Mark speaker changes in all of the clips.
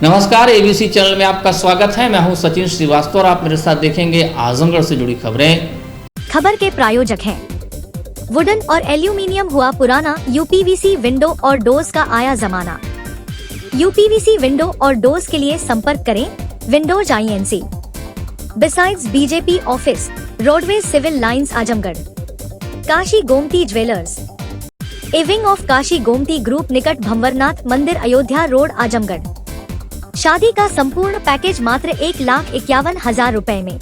Speaker 1: नमस्कार, ABC channel में आपका स्वागत है। मैं हूं सचिन श्रीवास्तव और आप मेरे साथ देखेंगे आजमगढ़ से जुड़ी खबरें।
Speaker 2: खबर के प्रायोजक हैं वुडन और एल्यूमिनियम हुआ पुराना, यूपीवीसी विंडो और डोर्स का आया जमाना। यूपीवीसी विंडो और डोर्स के लिए संपर्क करें windows INC। Besides BJP office, roadways civil lines Azamgarh. Kashi Gomti jewellers, a wing of Kashi Gomti group निकट भंवरनाथ मंदिर, अयोध्या रोड, आजमगढ़। शादी का संपूर्ण पैकेज मात्र 1,51,000 रुपए में,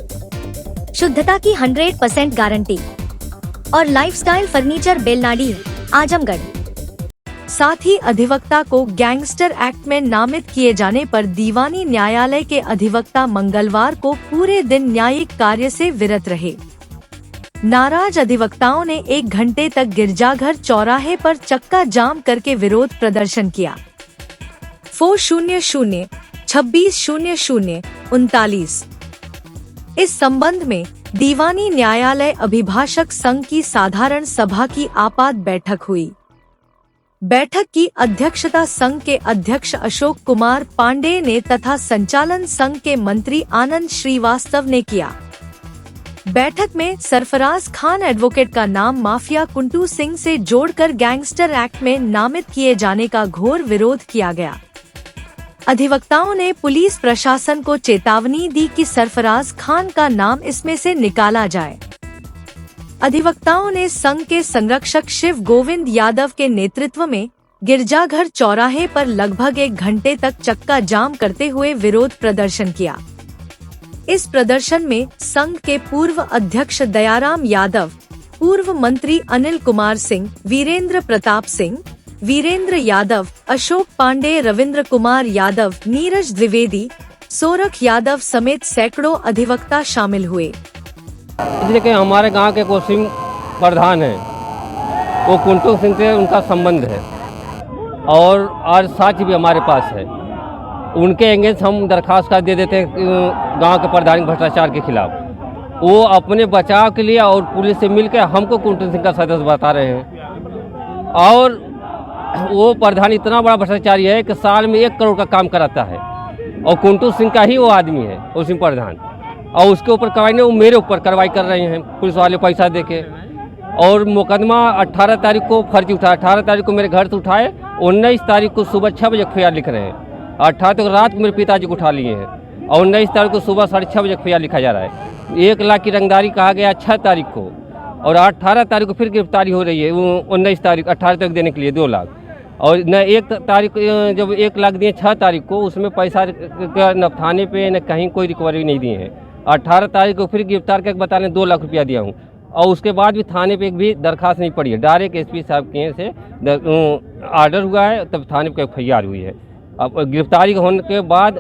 Speaker 2: शुद्धता की 100% गारंटी और लाइफस्टाइल फर्नीचर, बेलनाडी, आजमगढ़।
Speaker 3: साथ ही अधिवक्ता को गैंगस्टर एक्ट में नामित किए जाने पर दीवानी न्यायालय के अधिवक्ता मंगलवार को पूरे दिन न्यायिक कार्य से विरत रहे। नाराज अधिवक्ताओं ने 1 घंटे तक गिरजाघर चौराहे पर चक्का जाम करके विरोध प्रदर्शन किया। 400-2600-39 इस संबंध में दीवानी न्यायालय अभिभाषक संघ की साधारण सभा की आपात बैठक हुई। बैठक की अध्यक्षता संघ के अध्यक्ष अशोक कुमार पांडेय ने तथा संचालन संघ के मंत्री आनंद श्रीवास्तव ने किया। बैठक में सरफराज खान एडवोकेट का नाम माफिया कुंटू सिंह से जोड़कर गैंगस्टर एक्ट में नामित किए जाने का घोर विरोध किया गया। अधिवक्ताओं ने पुलिस प्रशासन को चेतावनी दी कि सरफराज खान का नाम इसमें से निकाला जाए। अधिवक्ताओं ने संघ के संरक्षक शिव गोविंद यादव के नेतृत्व में गिरजाघर चौराहे पर लगभग 1 घंटे तक चक्का जाम करते हुए विरोध प्रदर्शन किया। इस प्रदर्शन में संघ के पूर्व अध्यक्ष दयाराम यादव, पूर्व मंत्री अनिल कुमार सिंह, वीरेंद्र प्रताप सिंह, वीरेंद्र यादव, अशोक पांडे, रविंद्र कुमार यादव, नीरज द्विवेदी, सोरख यादव समेत सैकड़ों अधिवक्ता शामिल हुए।
Speaker 4: इसलिए कि हमारे गांव के कोसिंग प्रधान हैं, वो कुंटू सिंह से उनका संबंध है और साक्ष्य भी हमारे पास है। उनके अगेंस्ट हम दरखास्त का दे देते हैं गांव के प्रधान भ्रष्टाचार के खिलाफ। वो अपने बचाव के लिए और पुलिस से मिलकर हमको कुंटू सिंह का सदस्य बता रहे हैं। और वो प्रधान इतना बड़ा भ्रष्टाचारी है कि साल में 1 करोड़ का काम कराता है और कुंटू सिंह का ही वो आदमी है उसी प्रधान। और उसके ऊपर कार्रवाई नहीं, वो मेरे ऊपर कार्रवाई कर रहे हैं पुलिस वाले पैसा देके। और मुकदमा 18 तारीख को फर्जी उठाया, 18 तारीख को मेरे घर से उठाए, 19 तारीख को सुबह 6 बजे FIR लिख रहे हैं। 18 तारीख रात को मेरे पिताजी को उठा लिए हैं और 19 तारीख को सुबह 6:30 बजे FIR लिखा जा रहा है। 1 लाख की रंगदारी कहा गया 6 तारीख को और 18 तारीख को फिर गिरफ्तारी हो रही है। 19 तारीख 18 तारीख देने के लिए 2 लाख और न 1 तारीख जब 1 लाख दिए 6 तारीख को, उसमें पैसा न थाने पे न कहीं कोई रिकवरी नहीं दिए हैं। 18 तारीख को फिर गिरफ्तार करके बता रहे 2 लाख रुपया दिया हूँ और उसके बाद भी थाने पे एक भी दरखास्त नहीं पड़ी है। डायरेक्ट SP साहब के से आर्डर हुआ है, तब थाने पर FIR हुई है। अब गिरफ्तारी होने के बाद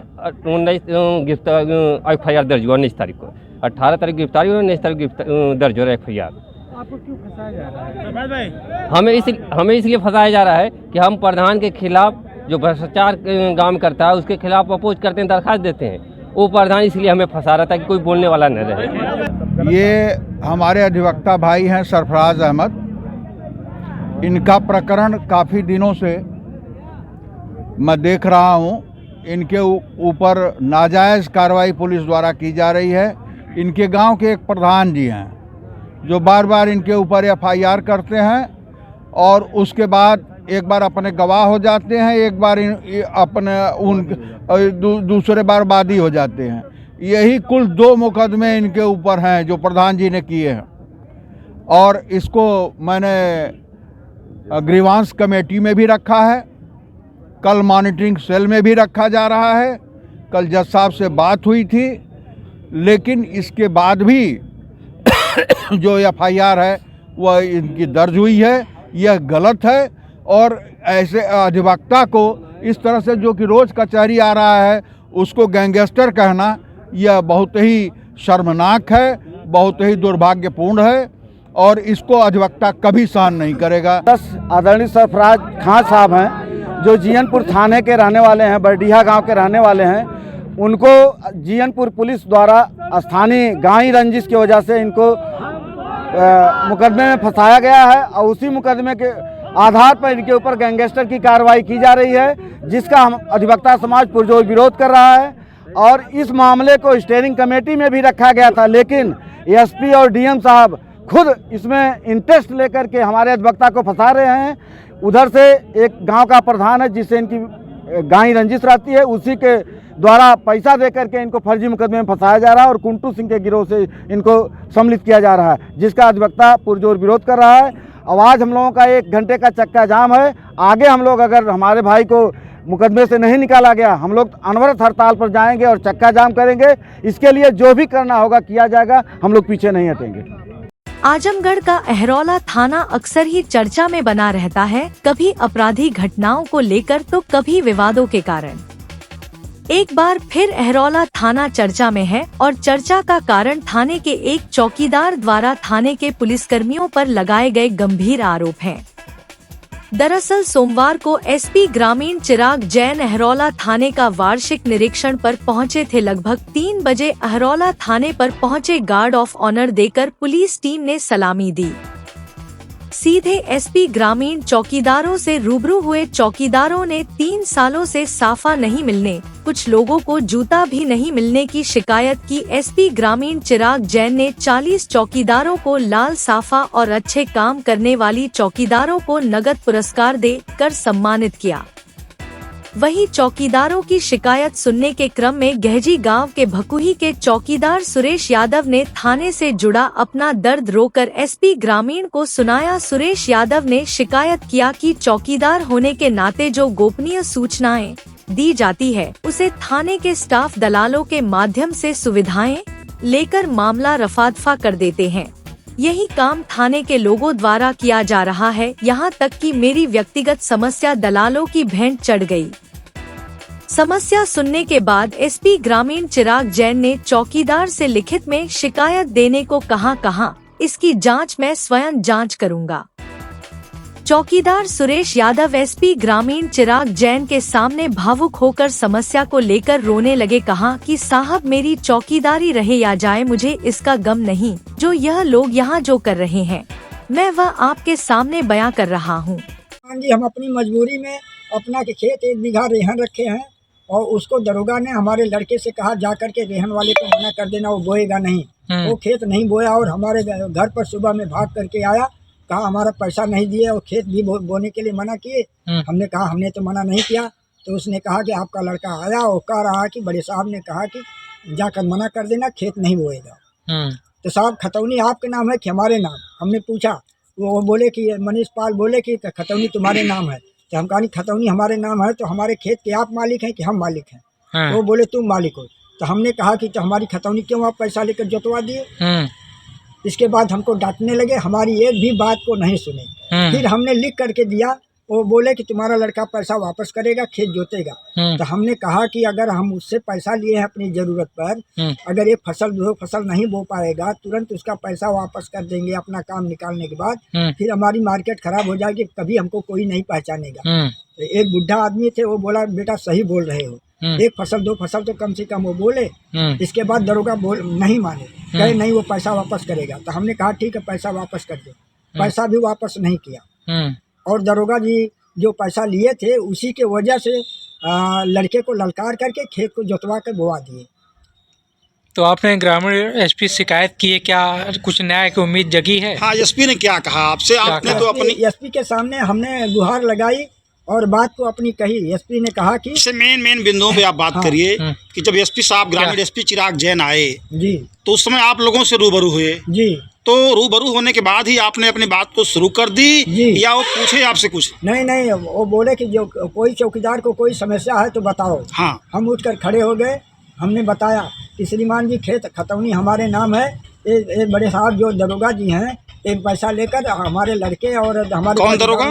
Speaker 4: 19 FIR दर्ज हुआ 19 तारीख को। 18 तारीख गिरफ्तारी हुई, 19 तारीख दर्ज हो रहा है FIR।
Speaker 5: आपको क्यों फंसाया जा रहा है?
Speaker 4: हमें इसलिए फंसाया जा रहा है कि हम प्रधान के खिलाफ जो भ्रष्टाचार गांव में करता है उसके खिलाफ अपोज करते हैं, दरखास्त देते हैं। वो प्रधान इसलिए हमें फंसा रहा था कि कोई बोलने वाला न रहे।
Speaker 5: ये हमारे अधिवक्ता भाई हैं सरफराज अहमद। इनका प्रकरण काफ़ी दिनों से मैं देख रहा हूँ। इनके ऊपर नाजायज़ कार्रवाई पुलिस द्वारा की जा रही है। इनके गांव के एक प्रधान जी हैं जो बार बार इनके ऊपर FIR करते हैं और उसके बाद एक बार अपने गवाह हो जाते हैं, एक बार दूसरे बार वादी हो जाते हैं। यही कुल 2 मुकदमे इनके ऊपर हैं जो प्रधान जी ने किए हैं और इसको मैंने ग्रीवांस कमेटी में भी रखा है, कल मॉनिटरिंग सेल में भी रखा जा रहा है। कल जज साहब से बात हुई थी, लेकिन इसके बाद भी जो FIR है वह इनकी दर्ज हुई है, यह गलत है। और ऐसे अधिवक्ता को इस तरह से जो कि रोज़ कचहरी आ रहा है उसको गैंगस्टर कहना यह बहुत ही शर्मनाक है, बहुत ही दुर्भाग्यपूर्ण है और इसको अधिवक्ता कभी सहन नहीं करेगा।
Speaker 6: आदरणीय सरफराज खान साहब हैं जो जीयनपुर थाने के रहने वाले हैं, बरडीहा गांव के रहने वाले हैं। उनको जीयनपुर पुलिस द्वारा स्थानीय गांवी रंजिश की वजह से इनको मुकदमे में फंसाया गया है और उसी मुकदमे के आधार पर इनके ऊपर गैंगस्टर की कार्रवाई की जा रही है, जिसका हम अधिवक्ता समाज पुरजोर विरोध कर रहा है। और इस मामले को स्टीयरिंग कमेटी में भी रखा गया था, लेकिन एसपी और डीएम साहब खुद इसमें इंटरेस्ट लेकर के हमारे अधिवक्ता को फंसा रहे हैं। उधर से एक गांव का प्रधान है जिससे इनकी गाय रंजिश रहती है, उसी के द्वारा पैसा दे करके इनको फर्जी मुकदमे में फंसाया जा रहा है और कुंटू सिंह के गिरोह से इनको सम्मिलित किया जा रहा है, जिसका अधिवक्ता पुरजोर विरोध कर रहा है। आवाज़ हम लोगों का 1 घंटे का चक्का जाम है। आगे हम लोग अगर हमारे भाई को मुकदमे से नहीं निकाला गया, हम लोग अनवरत हड़ताल पर जाएंगे और चक्का जाम करेंगे। इसके लिए जो भी करना होगा किया जाएगा, हम लोग पीछे नहीं हटेंगे।
Speaker 3: आजमगढ़ का अहरौला थाना अक्सर ही चर्चा में बना रहता है, कभी आपराधिक घटनाओं को लेकर तो कभी विवादों के कारण। एक बार फिर अहरौला थाना चर्चा में है और चर्चा का कारण थाने के एक चौकीदार द्वारा थाने के पुलिसकर्मियों पर लगाए गए गंभीर आरोप हैं। दरअसल सोमवार को एसपी ग्रामीण चिराग जैन अहरौला थाने का वार्षिक निरीक्षण पर पहुंचे थे। लगभग 3 बजे अहरौला थाने पर पहुंचे गार्ड ऑफ ऑनर देकर पुलिस टीम ने सलामी दी। सीधे एसपी ग्रामीण चौकीदारों से रूबरू हुए। चौकीदारों ने 3 सालों से साफा नहीं मिलने, कुछ लोगों को जूता भी नहीं मिलने की शिकायत की। एसपी ग्रामीण चिराग जैन ने 40 चौकीदारों को लाल साफा और अच्छे काम करने वाली चौकीदारों को नगद पुरस्कार दे कर सम्मानित किया। वहीं चौकीदारों की शिकायत सुनने के क्रम में गहजी गांव के भकुही के चौकीदार सुरेश यादव ने थाने से जुड़ा अपना दर्द रोकर एसपी ग्रामीण को सुनाया। सुरेश यादव ने शिकायत किया कि चौकीदार होने के नाते जो गोपनीय सूचनाएं दी जाती है, उसे थाने के स्टाफ दलालों के माध्यम से सुविधाएं लेकर मामला रफा-दफा कर देते हैं। यही काम थाने के लोगों द्वारा किया जा रहा है। यहाँ तक कि मेरी व्यक्तिगत समस्या दलालों की भेंट चढ़ गई। समस्या सुनने के बाद एसपी ग्रामीण चिराग जैन ने चौकीदार से लिखित में शिकायत देने को कहा इसकी जांच मैं स्वयं जांच करूंगा। चौकीदार सुरेश यादव एसपी ग्रामीण चिराग जैन के सामने भावुक होकर समस्या को लेकर रोने लगे। कहा कि साहब मेरी चौकीदारी रहे या जाए मुझे इसका गम नहीं, जो यह लोग यहाँ जो कर रहे हैं मैं वह आपके सामने बयां कर रहा हूँ।
Speaker 7: जी हम अपनी मजबूरी में अपना के खेत 1 बीघा रेहन रखे हैं और उसको दरोगा ने हमारे लड़के से कहा जा कर के रेहन वाले को मना कर देना, वो बोएगा नहीं। वो खेत नहीं बोया और हमारे घर पर सुबह में भाग करके आया, कहा हमारा पैसा नहीं दिए और खेत भी बोने के लिए मना किए। हमने कहा हमने तो मना नहीं किया। तो उसने कहा कि आपका लड़का आया और कह रहा कि बड़े साहब ने कहा कि जाकर मना कर देना, खेत नहीं बोएगा। तो साहब खतौनी आपके नाम है कि हमारे नाम? हमने पूछा, वो बोले कि मनीष पाल बोले कि खतौनी तुम्हारे नाम है। तो हम कहा खतौनी हमारे नाम है तो हमारे खेत के आप मालिक हैं कि हम मालिक हैं? वो बोले तुम मालिक हो। तो हमने कहा कि तो हमारी खतौनी क्यों आप पैसा लेकर जोतवा दिए? इसके बाद हमको डांटने लगे, हमारी एक भी बात को नहीं सुने। फिर हमने लिख करके दिया, वो बोले कि तुम्हारा लड़का पैसा वापस करेगा, खेत जोतेगा। तो हमने कहा कि अगर हम उससे पैसा लिए हैं अपनी जरूरत पर, अगर ये फसल 2 फसल नहीं बो पाएगा तुरंत उसका पैसा वापस कर देंगे अपना काम निकालने के बाद। फिर हमारी मार्केट खराब हो जाएगी, कभी हमको कोई नहीं पहचानेगा। तो एक बुढ़ा आदमी थे, वो बोला बेटा सही बोल रहे हो, 1 फसल 2 फसल तो कम से कम वो बोले। इसके बाद दरोगा नहीं माने, कहे नहीं वो पैसा वापस करेगा। तो हमने कहा ठीक है पैसा वापस कर दो। पैसा भी वापस नहीं किया और दरोगा जी जो पैसा लिए थे उसी के वजह से लड़के को ललकार करके खेत को जोतवा कर बोवा दिए।
Speaker 8: तो आपने ग्रामीण एसपी शिकायत की है, क्या कुछ न्याय की उम्मीद जगी है?
Speaker 9: हाँ, एसपी ने क्या कहा आपसे? आपने तो अपनी
Speaker 7: एसपी के सामने हमने गुहार लगाई और बात को अपनी कही। एसपी ने कहा कि
Speaker 9: इससे मेन बिंदुओं पे आप बात करिए कि जब एसपी साहब ग्रामीण एसपी चिराग जैन आए
Speaker 7: जी तो
Speaker 9: उस समय आप लोगों से रूबरू हुए
Speaker 7: जी,
Speaker 9: तो रूबरू होने के बाद ही आपने अपनी बात को शुरू कर दी या वो पूछे आपसे कुछ?
Speaker 7: नहीं, वो बोले कि जो कोई चौकीदार को कोई समस्या है तो बताओ।
Speaker 9: हाँ,
Speaker 7: हम उठकर खड़े हो गए, हमने बताया कि श्रीमान जी खेत खतौनी हमारे नाम है। ये बड़े साहब जो दरोगा जी हैं एक पैसा लेकर हमारे लड़के और हमारे
Speaker 9: कौन दरोगा?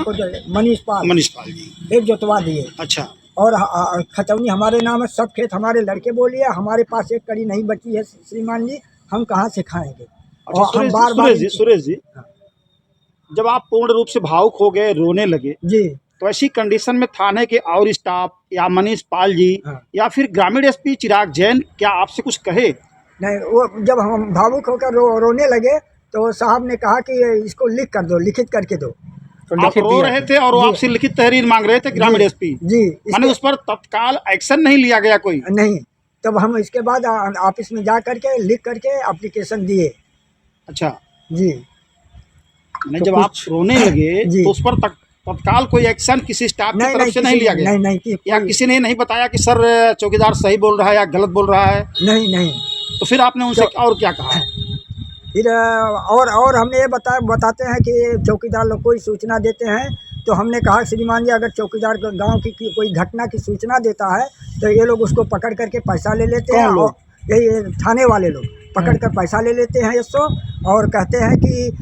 Speaker 7: मनीष पाल जी एक जोतवा दिए।
Speaker 9: अच्छा, और
Speaker 7: खतौनी हमारे नाम है, सब खेत हमारे लड़के बोलिए, हमारे पास एक कड़ी नहीं बची है श्रीमान जी, हम कहाँ से खाएंगे?
Speaker 9: और हम बार सुरेश जी जब आप पूर्ण रूप से भावुक हो गए, रोने लगे
Speaker 7: जी,
Speaker 9: तो ऐसी कंडीशन में थाने के और स्टाफ या मनीष पाल जी या फिर ग्रामीण एसपी चिराग जैन क्या आपसे कुछ कहे?
Speaker 7: नहीं, वो जब हम भावुक होकर रोने लगे तो साहब ने कहा कि इसको लिख कर दो, लिखित करके दो। तो
Speaker 9: आप
Speaker 7: लिखित
Speaker 9: रो
Speaker 7: दिया
Speaker 9: रहे
Speaker 7: था।
Speaker 9: थे और वो
Speaker 7: जी,
Speaker 9: आपसे लिखित तहरीर मांग रहे थे ग्रामीण एसपी,
Speaker 7: जी
Speaker 9: माने उस पर तत्काल एक्शन नहीं लिया गया कोई?
Speaker 7: नहीं, तब हम इसके बाद ऑफिस में जा करके लिख करके एप्लीकेशन दिए।
Speaker 9: अच्छा,
Speaker 7: जी
Speaker 9: नहीं
Speaker 7: तो
Speaker 9: जब आप
Speaker 7: कुछ-
Speaker 9: रोने लगे
Speaker 7: जी।
Speaker 9: तो उस पर तत्काल कोई एक्शन किसी स्टाफ की तरफ से नहीं लिया गया?
Speaker 7: नहीं
Speaker 9: या किसी ने नहीं बताया कि सर चौकीदार सही बोल रहा है या गलत बोल रहा है?
Speaker 7: नहीं।
Speaker 9: तो फिर आपने उनसे और क्या कहा?
Speaker 7: फिर और हमने ये बताते हैं कि चौकीदार लोग कोई सूचना देते हैं, तो हमने कहा श्रीमान जी अगर चौकीदार गांव की कोई घटना की सूचना देता है तो ये लोग उसको पकड़ करके पैसा ले लेते हैं। और यही थाने वाले लोग पकड़ कर पैसा ले लेते हैं इसको, और कहते हैं कि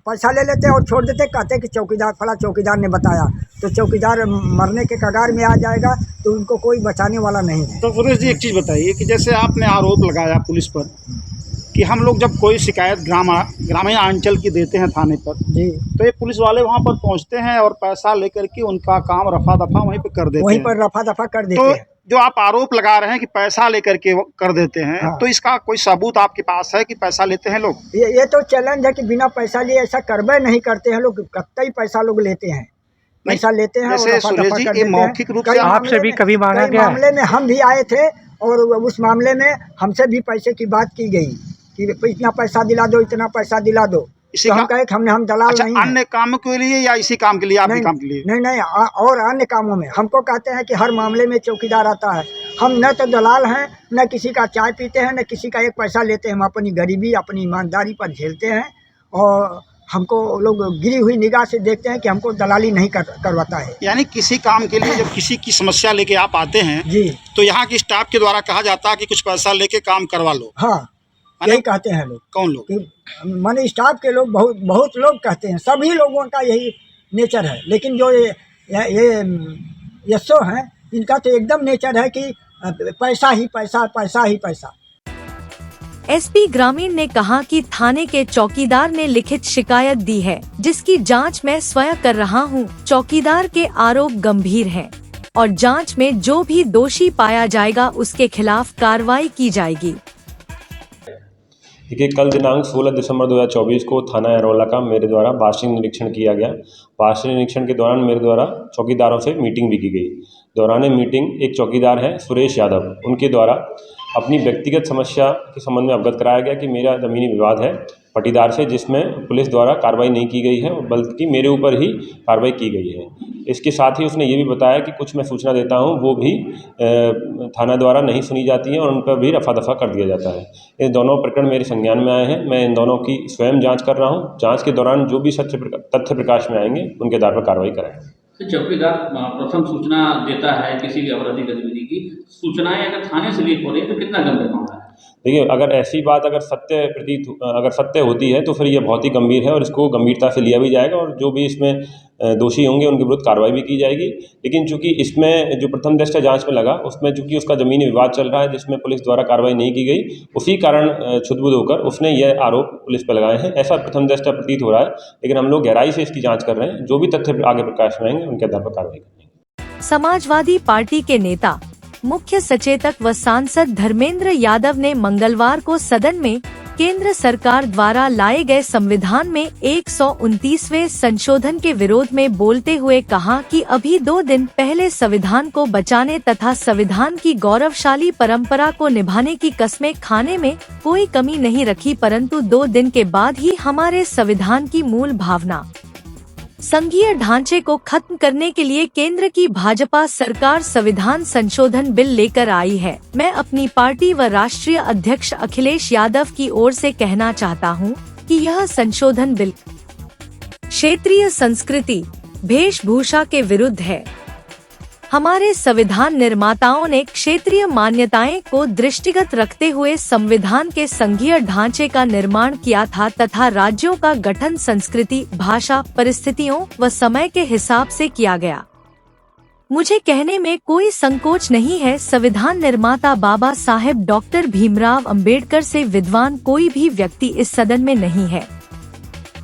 Speaker 7: पैसा ले लेते हैं और छोड़ देते, कहते हैं कि चौकीदार फला चौकीदार ने बताया, तो चौकीदार मरने के कगार में आ जाएगा तो उनको कोई बचाने वाला नहीं है।
Speaker 9: तो सुरेश जी एक चीज़ बताइए कि जैसे आपने आरोप लगाया पुलिस पर कि हम लोग जब कोई शिकायत ग्रामीण अंचल की देते हैं थाने पर,
Speaker 7: जी
Speaker 9: तो ये पुलिस वाले वहाँ पर पहुँचते हैं और पैसा लेकर के उनका काम रफा दफा वहीं पर कर देते
Speaker 7: वहीं
Speaker 9: हैं।
Speaker 7: पर रफा दफा कर देते
Speaker 9: तो
Speaker 7: हैं।
Speaker 9: जो आप आरोप लगा रहे हैं कि पैसा लेकर के वो कर देते हैं,
Speaker 7: हाँ।
Speaker 9: तो इसका कोई सबूत आपके पास है कि पैसा लेते हैं लोग?
Speaker 7: ये तो चैलेंज है कि बिना पैसा लिए ऐसा करबे नहीं करते हैं लोग, कतई पैसा लोग लेते हैं, पैसा लेते हैं और
Speaker 9: जैसे
Speaker 7: रफा
Speaker 9: सुरेश
Speaker 7: दफा
Speaker 9: जी
Speaker 7: कर
Speaker 9: ये
Speaker 7: देते हैं।
Speaker 9: मौखिक रूप
Speaker 7: कई
Speaker 9: से
Speaker 8: आपसे
Speaker 7: मामले
Speaker 8: भी
Speaker 7: में-
Speaker 8: कभी मांगा
Speaker 7: कई
Speaker 8: गया है?
Speaker 7: मामले में हम भी आए थे और उस मामले में हमसे भी पैसे की बात की गई कि इतना पैसा दिला दो, इतना पैसा दिला दो।
Speaker 9: इसी
Speaker 7: तो हम
Speaker 9: का-
Speaker 7: कहे कि हम दलाल
Speaker 9: अच्छा,
Speaker 7: नहीं हैं।
Speaker 9: अन्य काम के लिए या इसी काम के लिए, आपके काम के लिए?
Speaker 7: नहीं और अन्य कामों में हमको कहते हैं कि हर मामले में चौकीदार आता है। हम न तो दलाल हैं, न किसी का चाय पीते हैं, न किसी का एक पैसा लेते हैं। हम अपनी गरीबी अपनी ईमानदारी पर झेलते हैं और हमको लोग गिरी हुई निगाह से देखते हैं कि हमको दलाली नहीं करवाता है।
Speaker 9: यानी किसी काम के लिए जब किसी की समस्या लेके आप आते हैं
Speaker 7: जी
Speaker 9: तो यहाँ की स्टाफ के द्वारा कहा जाता है कि कुछ पैसा लेके काम करवा लो।
Speaker 7: हाँ, यही कहते हैं लोग।
Speaker 9: कौन लोग?
Speaker 7: कि माने स्टाफ के लोग बहुत लोग कहते हैं, सभी लोगों का यही नेचर है। लेकिन जो ये यशो हैं, इनका तो एकदम नेचर है कि पैसा ही पैसा, पैसा ही पैसा।
Speaker 3: एसपी ग्रामीण ने कहा कि थाने के चौकीदार ने लिखित शिकायत दी है, जिसकी जांच मैं स्वयं कर रहा हूं। चौकीदार के आरोप गंभीर हैं और जांच में जो भी दोषी पाया जाएगा उसके खिलाफ कार्रवाई की जाएगी।
Speaker 10: देखिए, कल दिनांक 16 दिसंबर 2024 को थाना अरोला का मेरे द्वारा वार्षिक निरीक्षण किया गया। वार्षिक निरीक्षण के दौरान मेरे द्वारा चौकीदारों से मीटिंग भी की गई। दौरान मीटिंग एक चौकीदार हैं सुरेश यादव, उनके द्वारा अपनी व्यक्तिगत समस्या के संबंध में अवगत कराया गया कि मेरा ज़मीनी विवाद है पट्टीदार से, जिसमें पुलिस द्वारा कार्रवाई नहीं की गई है, बल्कि मेरे ऊपर ही कार्रवाई की गई है। इसके साथ ही उसने ये भी बताया कि कुछ मैं सूचना देता हूँ वो भी थाना द्वारा नहीं सुनी जाती है और उन पर भी रफा दफा कर दिया जाता है। ये दोनों प्रकरण मेरे संज्ञान में आए हैं। मैं इन दोनों की स्वयं जांच कर रहा हूँ। जांच के दौरान जो भी तथ्य प्रकाश में आएंगे उनके आधार पर कार्रवाई कराएंगे।
Speaker 1: चौकीदार प्रथम सूचना देता है किसी भी अपराधी गतिविधि की, सूचनाएं अगर थाने से लीक हो रही है तो कितना गंभीर मामला है?
Speaker 10: देखिए, अगर ऐसी बात अगर सत्य होती है तो फिर ये बहुत ही गंभीर है और इसको गंभीरता से लिया भी जाएगा और जो भी इसमें दोषी होंगे उनके विरुद्ध कार्रवाई भी की जाएगी। लेकिन चूंकि इसमें जो प्रथम दृष्टया जांच में लगा उसमें चूंकि उसका ज़मीनी विवाद चल रहा है जिसमें पुलिस द्वारा कार्रवाई नहीं की गई, उसी कारण क्षुब्ध होकर उसने यह आरोप पुलिस पर लगाए हैं, ऐसा प्रथम दृष्टया प्रतीत हो रहा है। लेकिन हम लोग गहराई से इसकी जाँच कर रहे हैं। जो भी तथ्य आगे प्रकाश में आएंगे उनके आधार पर कार्रवाई करेंगे।
Speaker 3: समाजवादी पार्टी के नेता, मुख्य सचेतक व सांसद धर्मेंद्र यादव ने मंगलवार को सदन में केंद्र सरकार द्वारा लाए गए संविधान में 129वें संशोधन के विरोध में बोलते हुए कहा कि अभी 2 दिन पहले संविधान को बचाने तथा संविधान की गौरवशाली परंपरा को निभाने की कस्में खाने में कोई कमी नहीं रखी, परंतु 2 दिन के बाद ही हमारे संविधान की मूल भावना संघीय ढांचे को खत्म करने के लिए केंद्र की भाजपा सरकार संविधान संशोधन बिल लेकर आई है। मैं अपनी पार्टी व राष्ट्रीय अध्यक्ष अखिलेश यादव की ओर से कहना चाहता हूं कि यह संशोधन बिल क्षेत्रीय संस्कृति वेशभूषा के विरुद्ध है। हमारे संविधान निर्माताओं ने क्षेत्रीय मान्यताएं को दृष्टिगत रखते हुए संविधान के संघीय ढांचे का निर्माण किया था तथा राज्यों का गठन संस्कृति, भाषा, परिस्थितियों व समय के हिसाब से किया गया। मुझे कहने में कोई संकोच नहीं है, संविधान निर्माता बाबा साहेब डॉक्टर भीमराव अंबेडकर से विद्वान कोई भी व्यक्ति इस सदन में नहीं है।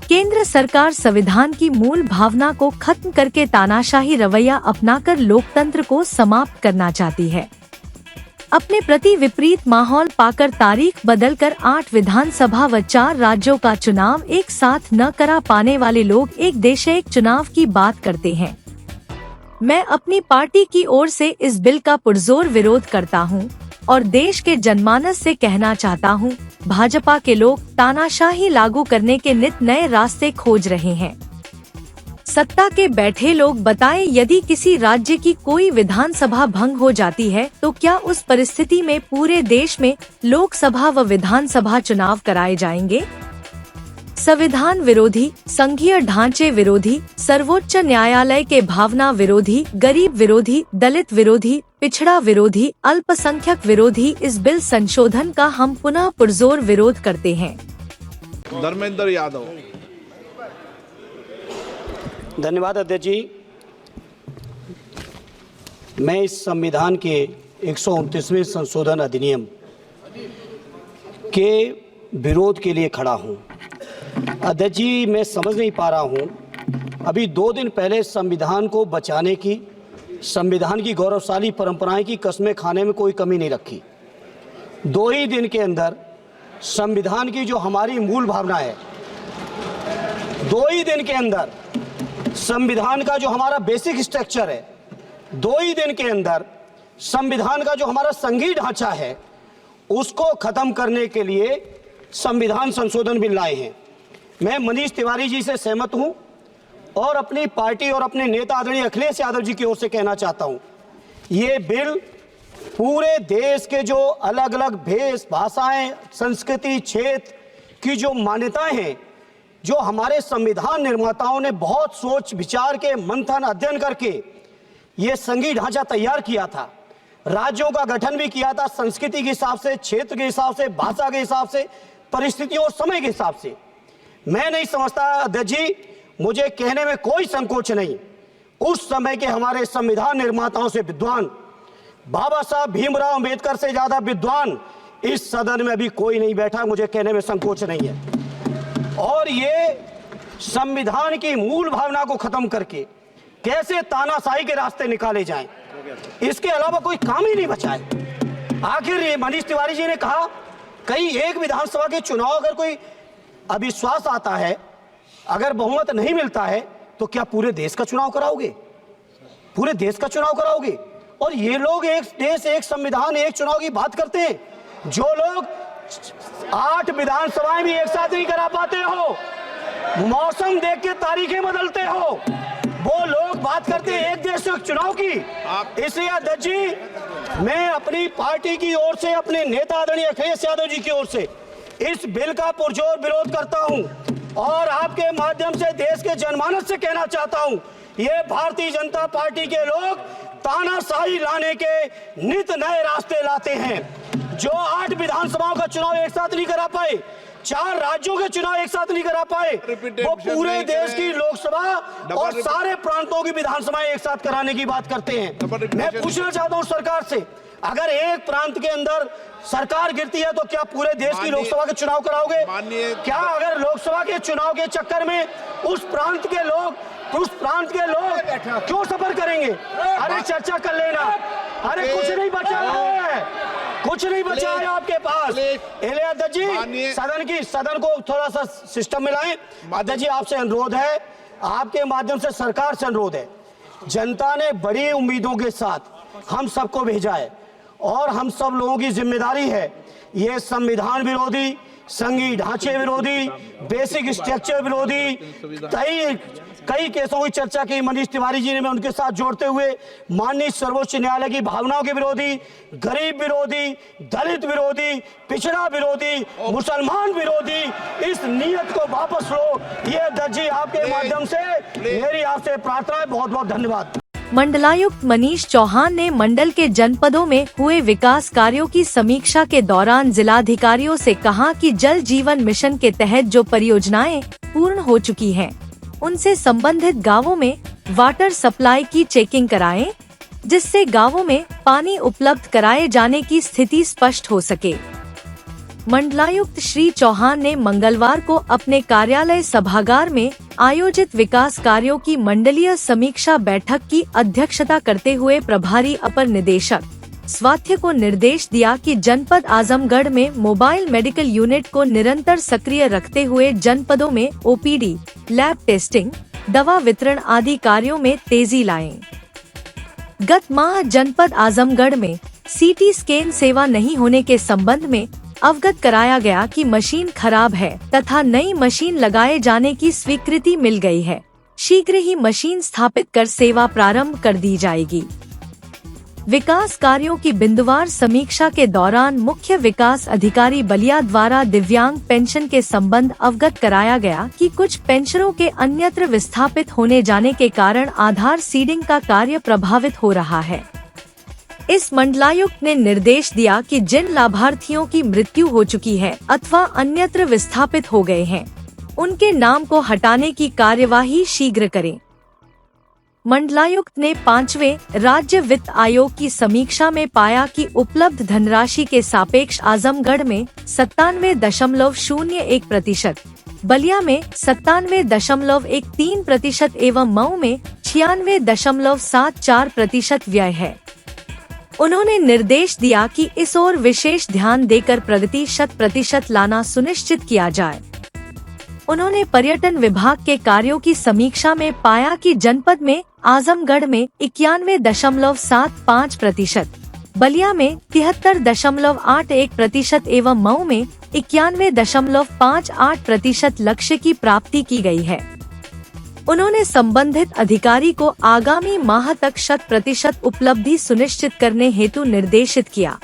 Speaker 3: केंद्र सरकार संविधान की मूल भावना को खत्म करके तानाशाही रवैया अपनाकर लोकतंत्र को समाप्त करना चाहती है। अपने प्रति विपरीत माहौल पाकर तारीख बदलकर 8 विधानसभा व 4 राज्यों का चुनाव एक साथ न करा पाने वाले लोग एक देश एक चुनाव की बात करते हैं। मैं अपनी पार्टी की ओर से इस बिल का पुरजोर विरोध करता हूं और देश के जनमानस से कहना चाहता हूं, भाजपा के लोग तानाशाही लागू करने के नित नए रास्ते खोज रहे हैं। सत्ता के बैठे लोग बताएं, यदि किसी राज्य की कोई विधानसभा भंग हो जाती है तो क्या उस परिस्थिति में पूरे देश में लोकसभा व विधानसभा चुनाव कराए जाएंगे? संविधान विरोधी, संघीय ढांचे विरोधी, सर्वोच्च न्यायालय के भावना विरोधी, गरीब विरोधी, दलित विरोधी, पिछड़ा विरोधी, अल्पसंख्यक विरोधी इस बिल संशोधन का हम पुनः पुरजोर विरोध करते हैं।
Speaker 11: धर्मेंद्र यादव।
Speaker 12: धन्यवाद अध्यक्ष जी। मैं इस संविधान के 129वें संशोधन अधिनियम के विरोध के लिए खड़ा हूं। अध्यक्ष जी, मैं समझ नहीं पा रहा हूं, अभी 2 दिन पहले संविधान को बचाने की, संविधान की गौरवशाली परंपराएं की कस्में खाने में कोई कमी नहीं रखी। 2 ही दिन के अंदर संविधान की जो हमारी मूल भावना है, 2 ही दिन के अंदर संविधान का जो हमारा बेसिक स्ट्रक्चर है, 2 ही दिन के अंदर संविधान का जो हमारा संघीय ढांचा है, उसको खत्म करने के लिए संविधान संशोधन बिल लाए हैं। मैं मनीष तिवारी जी से सहमत हूं और अपनी पार्टी और अपने नेता आदरणीय अखिलेश यादव जी की ओर से कहना चाहता हूं, ये बिल पूरे देश के जो अलग अलग भेष, भाषाएं, संस्कृति, क्षेत्र की जो मान्यताएं हैं, जो हमारे संविधान निर्माताओं ने बहुत सोच विचार के मंथन अध्ययन करके ये संघीय ढांचा तैयार किया था, राज्यों का गठन भी किया था, संस्कृति के हिसाब से, क्षेत्र के हिसाब से, भाषा के हिसाब से, परिस्थितियों और समय के हिसाब से। मैं नहीं समझता अध्यक्ष जी, मुझे कहने में कोई संकोच नहीं, उस समय के हमारे संविधान निर्माताओं से विद्वान, बाबा साहब भीमराव अंबेडकर से ज्यादा विद्वान इस सदन में अभी कोई नहीं बैठा, मुझे कहने में संकोच नहीं है। और ये संविधान की मूल भावना को खत्म करके कैसे तानाशाही के रास्ते निकाले जाएं, इसके अलावा कोई काम ही नहीं बचा है। आखिर ये मनीष तिवारी जी ने कहा, कहीं एक विधानसभा के चुनाव अगर कोई अविश्वास आता है, अगर बहुमत नहीं मिलता है, तो क्या पूरे देश का चुनाव कराओगे? पूरे देश का चुनाव कराओगे? और ये लोग एक देश, एक संविधान, एक चुनाव की बात करते हैं, जो लोग 8 विधानसभाएं भी एक साथ नहीं करा पाते हो, मौसम देख के तारीखें बदलते हो, वो लोग बात करते हैं एक देश एक चुनाव की। इसलिए अध्यक्ष जी, मैं अपनी पार्टी की ओर से, अपने नेता आदरणीय अखिलेश यादव जी की ओर से इस बिल का पुरजोर विरोध करता हूं और आपके माध्यम से देश के जनमानस से कहना चाहता हूं, ये भारतीय जनता पार्टी के लोग तानाशाही लाने के नित नए रास्ते लाते हैं। जो 8 विधानसभाओं का चुनाव एक साथ नहीं करा पाए, 4 राज्यों के चुनाव एक साथ नहीं करा पाए, वो पूरे देश की लोकसभा और सारे प्रांतों की विधानसभाएं एक साथ कराने की बात करते हैं। मैं पूछना चाहता हूं सरकार से, अगर एक प्रांत के अंदर सरकार गिरती है तो क्या पूरे देश की लोकसभा के चुनाव कराओगे? क्या अगर लोकसभा के चुनाव के चक्कर में उस प्रांत के लोग क्यों सफर करेंगे? अरे चर्चा कर लेना, अरे कुछ नहीं बचा है, कुछ नहीं बचा है आपके पास। अध्यक्ष जी, सदन को थोड़ा सा सिस्टम में लाएं। अध्यक्ष जी, आपसे अनुरोध है, आपके माध्यम से सरकार से अनुरोध है, जनता ने बड़ी उम्मीदों के साथ हम सबको भेजा है और हम सब लोगों की जिम्मेदारी है, ये संविधान विरोधी, संघीय ढांचे विरोधी, बेसिक स्ट्रक्चर विरोधी, कई केसों की चर्चा की मनीष तिवारी जी ने, मैं उनके साथ जोड़ते हुए माननीय सर्वोच्च न्यायालय की भावनाओं के विरोधी, गरीब विरोधी, दलित विरोधी, पिछड़ा विरोधी, मुसलमान विरोधी, इस नीयत को वापस लो। ये अध्यक्ष जी, आपके माध्यम से मेरी आपसे प्रार्थना है। बहुत बहुत धन्यवाद।
Speaker 3: मंडलायुक्त मनीष चौहान ने मंडल के जनपदों में हुए विकास कार्यों की समीक्षा के दौरान जिलाधिकारियों से कहा कि जल जीवन मिशन के तहत जो परियोजनाएं पूर्ण हो चुकी हैं, उनसे संबंधित गांवों में वाटर सप्लाई की चेकिंग कराएं, जिससे गांवों में पानी उपलब्ध कराए जाने की स्थिति स्पष्ट हो सके। मंडलायुक्त श्री चौहान ने मंगलवार को अपने कार्यालय सभागार में आयोजित विकास कार्यों की मंडलीय समीक्षा बैठक की अध्यक्षता करते हुए प्रभारी अपर निदेशक स्वास्थ्य को निर्देश दिया कि जनपद आजमगढ़ में मोबाइल मेडिकल यूनिट को निरंतर सक्रिय रखते हुए जनपदों में ओपीडी, लैब टेस्टिंग, दवा वितरण आदि कार्यों में तेजी लाएं। गत माह जनपद आजमगढ़ में सीटी स्कैन सेवा नहीं होने के संबंध में अवगत कराया गया कि मशीन खराब है तथा नई मशीन लगाए जाने की स्वीकृति मिल गई है। शीघ्र ही मशीन स्थापित कर सेवा प्रारंभ कर दी जाएगी। विकास कार्यों की बिंदुवार समीक्षा के दौरान मुख्य विकास अधिकारी बलिया द्वारा दिव्यांग पेंशन के संबंध अवगत कराया गया कि कुछ पेंशनरों के अन्यत्र विस्थापित होने जाने के कारण आधार सीडिंग का कार्य प्रभावित हो रहा है। इस मंडलायुक्त ने निर्देश दिया कि जिन लाभार्थियों की मृत्यु हो चुकी है अथवा अन्यत्र विस्थापित हो गए हैं, उनके नाम को हटाने की कार्यवाही शीघ्र करें। मंडलायुक्त ने 5वें राज्य वित्त आयोग की समीक्षा में पाया कि उपलब्ध धनराशि के सापेक्ष आजमगढ़ में 97.01%, बलिया में 97.13% एवं मऊ में 96.74% व्यय है। उन्होंने निर्देश दिया कि इस ओर विशेष ध्यान देकर प्रगति 100% लाना सुनिश्चित किया जाए। उन्होंने पर्यटन विभाग के कार्यों की समीक्षा में पाया कि जनपद में आजमगढ़ में 91.75%, बलिया में 73.81% एवं मऊ में 91.58% लक्ष्य की प्राप्ति की गई है। उन्होंने संबंधित अधिकारी को आगामी माह तक 100% उपलब्धि सुनिश्चित करने हेतु निर्देशित किया।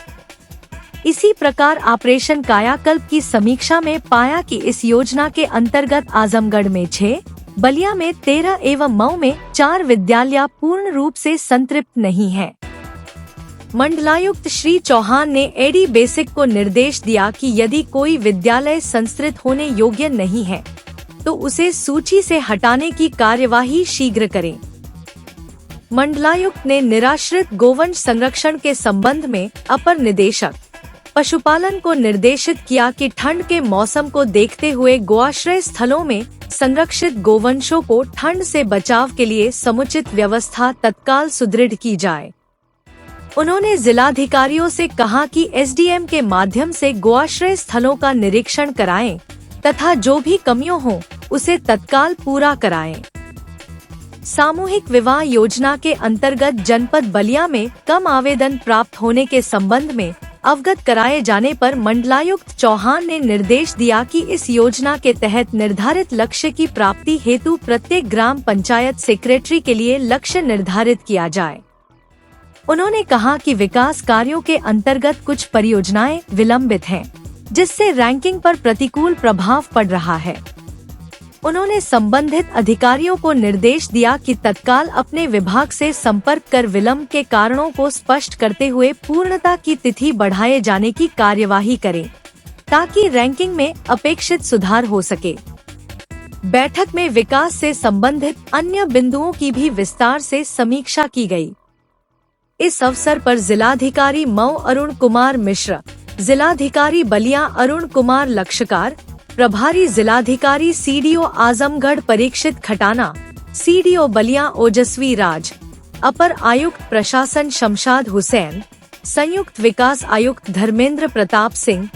Speaker 3: इसी प्रकार ऑपरेशन कायाकल्प की समीक्षा में पाया कि इस योजना के अंतर्गत आजमगढ़ में 6, बलिया में 13 एवं मऊ में 4 विद्यालय पूर्ण रूप से संतृप्त नहीं है। मंडलायुक्त श्री चौहान ने एडी बेसिक को निर्देश दिया कि यदि कोई विद्यालय संस्तृत होने योग्य नहीं है तो उसे सूची से हटाने की कार्यवाही शीघ्र करें। मंडलायुक्त ने निराश्रित गोवंश संरक्षण के संबंध में अपर निदेशक पशुपालन को निर्देशित किया कि ठंड के मौसम को देखते हुए गोआश्रय स्थलों में संरक्षित गोवंशों को ठंड से बचाव के लिए समुचित व्यवस्था तत्काल सुदृढ़ की जाए। उन्होंने जिलाधिकारियों से कहा कि एसडीएम के माध्यम से गोआश्रय स्थलों का निरीक्षण कराएं तथा जो भी कमियों हो उसे तत्काल पूरा कराएं। सामूहिक विवाह योजना के अंतर्गत जनपद बलिया में कम आवेदन प्राप्त होने के संबंध में अवगत कराए जाने पर मंडलायुक्त चौहान ने निर्देश दिया कि इस योजना के तहत निर्धारित लक्ष्य की प्राप्ति हेतु प्रत्येक ग्राम पंचायत सेक्रेटरी के लिए लक्ष्य निर्धारित किया जाए। उन्होंने कहा कि विकास कार्यों के अंतर्गत कुछ परियोजनाएं विलंबित हैं, जिससे रैंकिंग पर प्रतिकूल प्रभाव पड़ रहा है। उन्होंने संबंधित अधिकारियों को निर्देश दिया कि तत्काल अपने विभाग से संपर्क कर विलंब के कारणों को स्पष्ट करते हुए पूर्णता की तिथि बढ़ाए जाने की कार्यवाही करें, ताकि रैंकिंग में अपेक्षित सुधार हो सके। बैठक में विकास से संबंधित अन्य बिंदुओं की भी विस्तार से समीक्षा की गई। इस अवसर पर जिलाधिकारी मऊ अरुण कुमार मिश्र, जिलाधिकारी बलिया अरुण कुमार लक्षकार, प्रभारी जिलाधिकारी सीडीओ आजमगढ़ परीक्षित खटाना, सीडीओ बलिया ओजस्वी राज, अपर आयुक्त प्रशासन शमशाद हुसैन, संयुक्त विकास आयुक्त धर्मेंद्र प्रताप सिंह,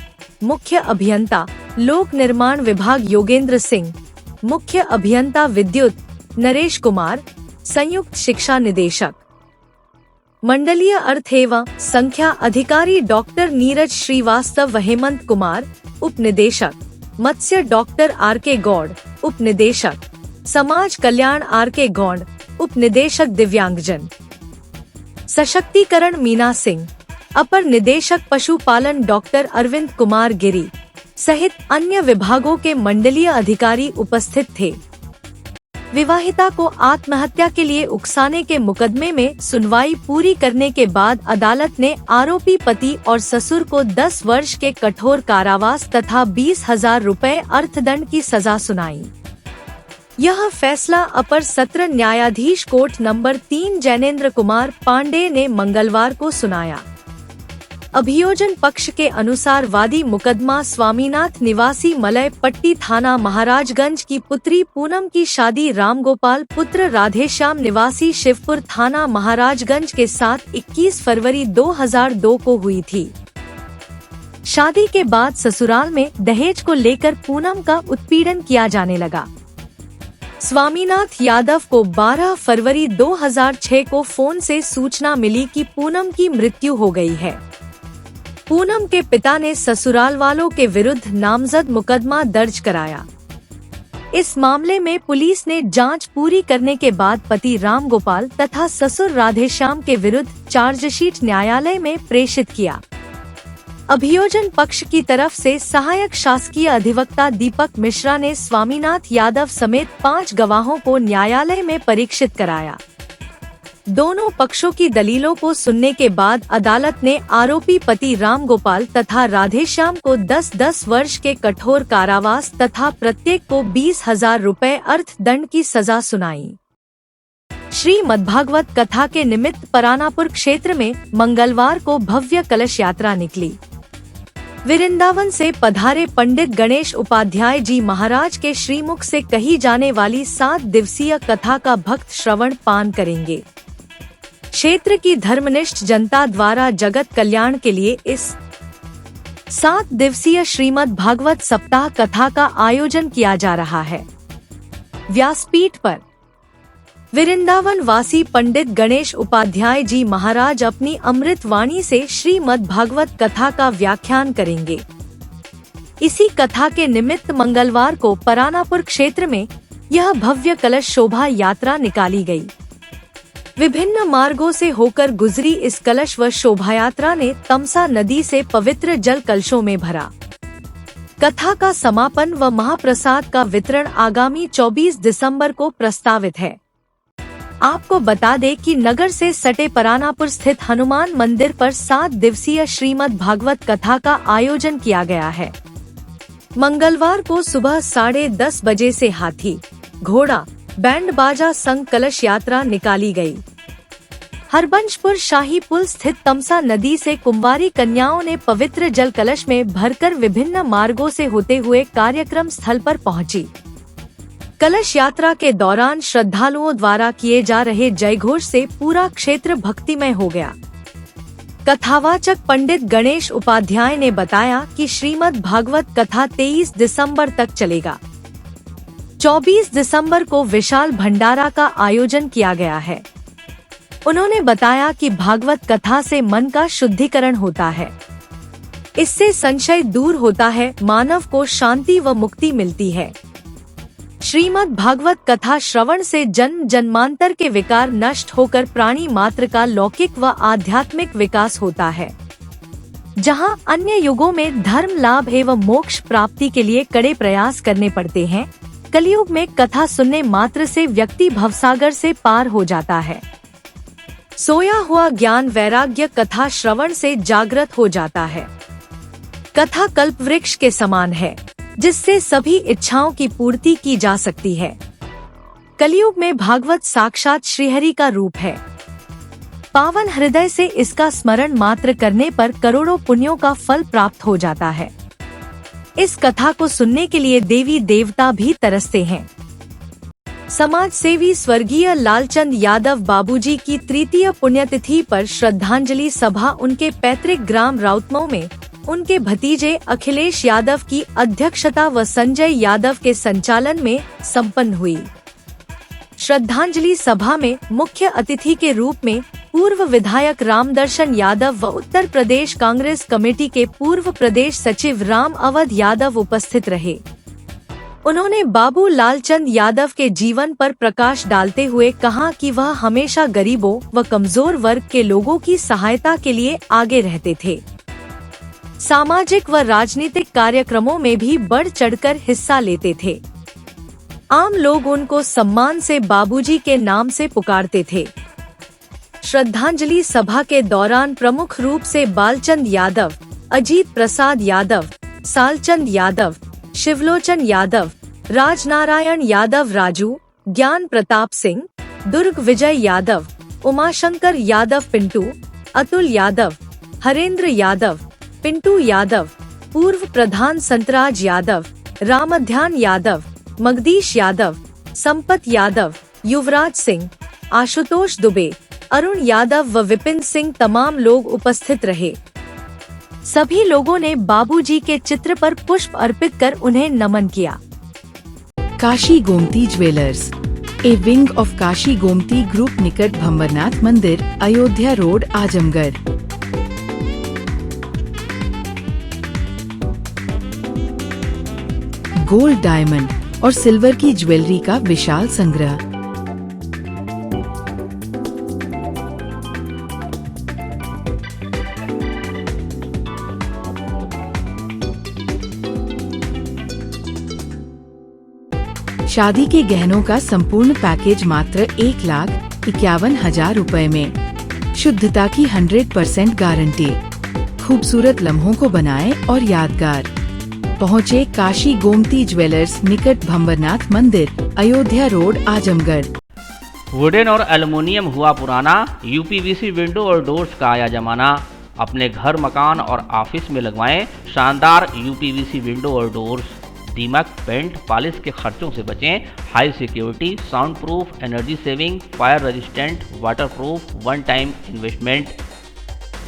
Speaker 3: मुख्य अभियंता लोक निर्माण विभाग योगेंद्र सिंह, मुख्य अभियंता विद्युत नरेश कुमार, संयुक्त शिक्षा निदेशक मंडलीय अर्थ एवं संख्या अधिकारी डॉक्टर नीरज श्रीवास्तव व हेमंत कुमार, उप निदेशक मत्स्य डॉक्टर आर के गौड़, उप निदेशक समाज कल्याण आर के गौड़, उप निदेशक दिव्यांगजन सशक्तिकरण मीना सिंह, अपर निदेशक पशुपालन डॉक्टर अरविंद कुमार गिरी सहित अन्य विभागों के मंडलीय अधिकारी उपस्थित थे। विवाहिता को आत्महत्या के लिए उकसाने के मुकदमे में सुनवाई पूरी करने के बाद अदालत ने आरोपी पति और ससुर को 10 वर्ष के कठोर कारावास तथा 20,000 रुपए अर्थदंड की सजा सुनाई। यह फैसला अपर सत्र न्यायाधीश कोर्ट नंबर 3 जैनेन्द्र कुमार पांडे ने मंगलवार को सुनाया। अभियोजन पक्ष के अनुसार वादी मुकदमा स्वामीनाथ निवासी मलय पट्टी थाना महाराजगंज की पुत्री पूनम की शादी रामगोपाल पुत्र राधेश्याम निवासी शिवपुर थाना महाराजगंज के साथ 21 फरवरी 2002 को हुई थी। शादी के बाद ससुराल में दहेज को लेकर पूनम का उत्पीड़न किया जाने लगा। स्वामीनाथ यादव को 12 फरवरी 2006 को फोन से सूचना मिली कि पूनम की मृत्यु हो गई है। पूनम के पिता ने ससुराल वालों के विरुद्ध नामजद मुकदमा दर्ज कराया। इस मामले में पुलिस ने जांच पूरी करने के बाद पति रामगोपाल तथा ससुर राधेश्याम के विरुद्ध चार्जशीट न्यायालय में प्रेषित किया। अभियोजन पक्ष की तरफ से सहायक शासकीय अधिवक्ता दीपक मिश्रा ने स्वामीनाथ यादव समेत 5 गवाहों को न्यायालय में परीक्षित कराया। दोनों पक्षों की दलीलों को सुनने के बाद अदालत ने आरोपी पति रामगोपाल तथा राधेश्याम को 10-10 वर्ष के कठोर कारावास तथा प्रत्येक को 20,000 रुपए अर्थदंड की सजा सुनाई। श्रीमद्भागवत कथा के निमित्त परानापुर क्षेत्र में मंगलवार को भव्य कलश यात्रा निकली। वृंदावन से पधारे पंडित गणेश उपाध्याय जी महाराज के श्रीमुख से कही जाने वाली 7 दिवसीय कथा का भक्त श्रवण पान करेंगे। क्षेत्र की धर्मनिष्ठ जनता द्वारा जगत कल्याण के लिए इस 7 दिवसीय श्रीमद् भागवत सप्ताह कथा का आयोजन किया जा रहा है। व्यासपीठ पर वृंदावन वासी पंडित गणेश उपाध्याय जी महाराज अपनी अमृत वाणी से श्रीमद् भागवत कथा का व्याख्यान करेंगे। इसी कथा के निमित्त मंगलवार को परानापुर क्षेत्र में यह भव्य कलश शोभा यात्रा निकाली गई। विभिन्न मार्गों से होकर गुजरी इस कलश व शोभा यात्रा ने तमसा नदी से पवित्र जल कलशों में भरा। कथा का समापन व महाप्रसाद का वितरण आगामी 24 दिसंबर को प्रस्तावित है। आपको बता दें कि नगर से सटे परानापुर स्थित हनुमान मंदिर पर 7 दिवसीय श्रीमद् भागवत कथा का आयोजन किया गया है। मंगलवार को सुबह 10:30 बजे से हाथी, घोड़ा, बैंड बाजा संग कलश यात्रा निकाली गई। हरबंशपुर शाही पुल स्थित तमसा नदी से कुंवारी कन्याओं ने पवित्र जल कलश में भरकर विभिन्न मार्गों से होते हुए कार्यक्रम स्थल पर पहुंची। कलश यात्रा के दौरान श्रद्धालुओं द्वारा किए जा रहे जयघोष से पूरा क्षेत्र भक्तिमय हो गया। कथावाचक पंडित गणेश उपाध्याय ने बताया कि श्रीमद् भागवत कथा 23 दिसंबर तक चलेगा। 24 दिसंबर को विशाल भंडारा का आयोजन किया गया है। उन्होंने बताया कि भागवत कथा से मन का शुद्धिकरण होता है। इससे संशय दूर होता है, मानव को शांति व मुक्ति मिलती है। श्रीमद् भागवत कथा श्रवण से जन्म जन्मांतर के विकार नष्ट होकर प्राणी मात्र का लौकिक व आध्यात्मिक विकास होता है। जहां अन्य युगों में धर्म लाभ एवं मोक्ष प्राप्ति के लिए कड़े प्रयास करने पड़ते हैं, कलयुग में कथा सुनने मात्र से व्यक्ति भवसागर से पार हो जाता है। सोया हुआ ज्ञान वैराग्य कथा श्रवण से जागृत हो जाता है। कथा कल्पवृक्ष के समान है, जिससे सभी इच्छाओं की पूर्ति की जा सकती है। कलयुग में भागवत साक्षात श्रीहरि का रूप है। पावन हृदय से इसका स्मरण मात्र करने पर करोड़ों पुण्यों का फल प्राप्त हो जाता है। इस कथा को सुनने के लिए देवी देवता भी तरसते हैं। समाज सेवी स्वर्गीय लालचंद यादव बाबूजी की 3य पुण्यतिथि पर श्रद्धांजलि सभा उनके पैतृक ग्राम राउतमऊ में उनके भतीजे अखिलेश यादव की अध्यक्षता व संजय यादव के संचालन में संपन्न हुई। श्रद्धांजलि सभा में मुख्य अतिथि के रूप में पूर्व विधायक रामदर्शन यादव व उत्तर प्रदेश कांग्रेस कमेटी के पूर्व प्रदेश सचिव राम अवध यादव उपस्थित रहे। उन्होंने बाबू लालचंद यादव के जीवन पर प्रकाश डालते हुए कहा कि वह हमेशा गरीबों व कमजोर वर्ग के लोगों की सहायता के लिए आगे रहते थे। सामाजिक व राजनीतिक कार्यक्रमों में भी बढ़ चढ़कर हिस्सा लेते थे। आम लोग उनको सम्मान से बाबूजी के नाम से पुकारते थे। श्रद्धांजलि सभा के दौरान प्रमुख रूप से बालचंद यादव, अजीत प्रसाद यादव, सालचंद यादव, शिवलोचन यादव, राजनारायण यादव राजू, ज्ञान प्रताप सिंह, दुर्ग विजय यादव, उमाशंकर यादव पिंटू, अतुल यादव, हरेंद्र यादव, पिंटू यादव, पूर्व प्रधान संतराज यादव, रामध्यान यादव, मगदीश यादव, संपत यादव, युवराज सिंह, आशुतोष दुबे, अरुण यादव व विपिन सिंह तमाम लोग उपस्थित रहे। सभी लोगों ने बाबूजी के चित्र पर पुष्प अर्पित कर उन्हें नमन किया।
Speaker 13: Kashi Gomti jewellers, a wing of Kashi Gomti group, निकट भंवरनाथ मंदिर, Ayodhya road, Azamgarh. Gold, diamond और सिल्वर की ज्वेलरी का विशाल संग्रह। शादी के गहनों का संपूर्ण पैकेज मात्र 1,51,000 रुपए में। शुद्धता की 100% गारंटी। खूबसूरत लम्हों को बनाएं और यादगार। पहुँचे काशी गोमती ज्वेलर्स, निकट भंवरनाथ मंदिर, अयोध्या रोड, आजमगढ़।
Speaker 14: वुडन और एल्युमिनियम हुआ पुराना, यूपीवीसी विंडो और डोर्स का आया जमाना। अपने घर, मकान और ऑफिस में लगवाएं शानदार यूपीवीसी विंडो और डोर्स। दीमक, पेंट, पॉलिश के खर्चों से बचें। High security, sound proof, energy saving, fire resistant, water proof, one time investment.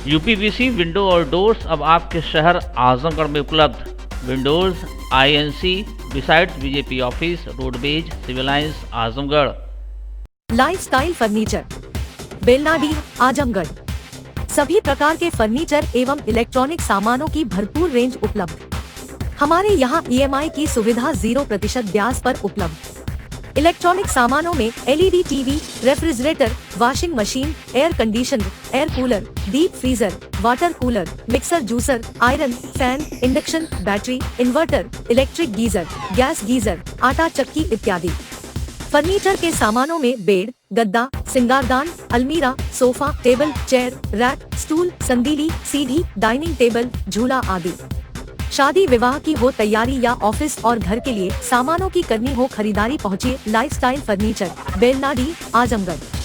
Speaker 14: UPVC window और डोर्स अब आपके शहर आजमगढ़ में उपलब्ध। Windows INC besides BJP office, roadways, civil lines, Azamgarh.
Speaker 3: Lifestyle furniture, Belnadi, Azamgarh. सभी प्रकार के फर्नीचर एवं इलेक्ट्रॉनिक सामानों की भरपूर रेंज उपलब्ध। हमारे यहाँ EMI की सुविधा 0% ब्याज पर उपलब्ध। इलेक्ट्रॉनिक सामानों में LED TV, refrigerator, washing machine, air conditioner, air cooler, deep freezer, water cooler, mixer juicer, iron, fan, induction, battery, inverter, electric geyser, gas geyser, आटा चक्की इत्यादि। फर्नीचर के सामानों में बेड, गद्दा, सिंगारदान, अलमीरा, sofa, table, chair, rack, stool, संदीली, सीढ़ी, डाइनिंग टेबल, झूला आदि। शादी विवाह की हो तैयारी या ऑफिस और घर के लिए सामानों की करनी हो खरीदारी, पहुँचिए लाइफस्टाइल फर्नीचर, बेलनाडी, आजमगढ़।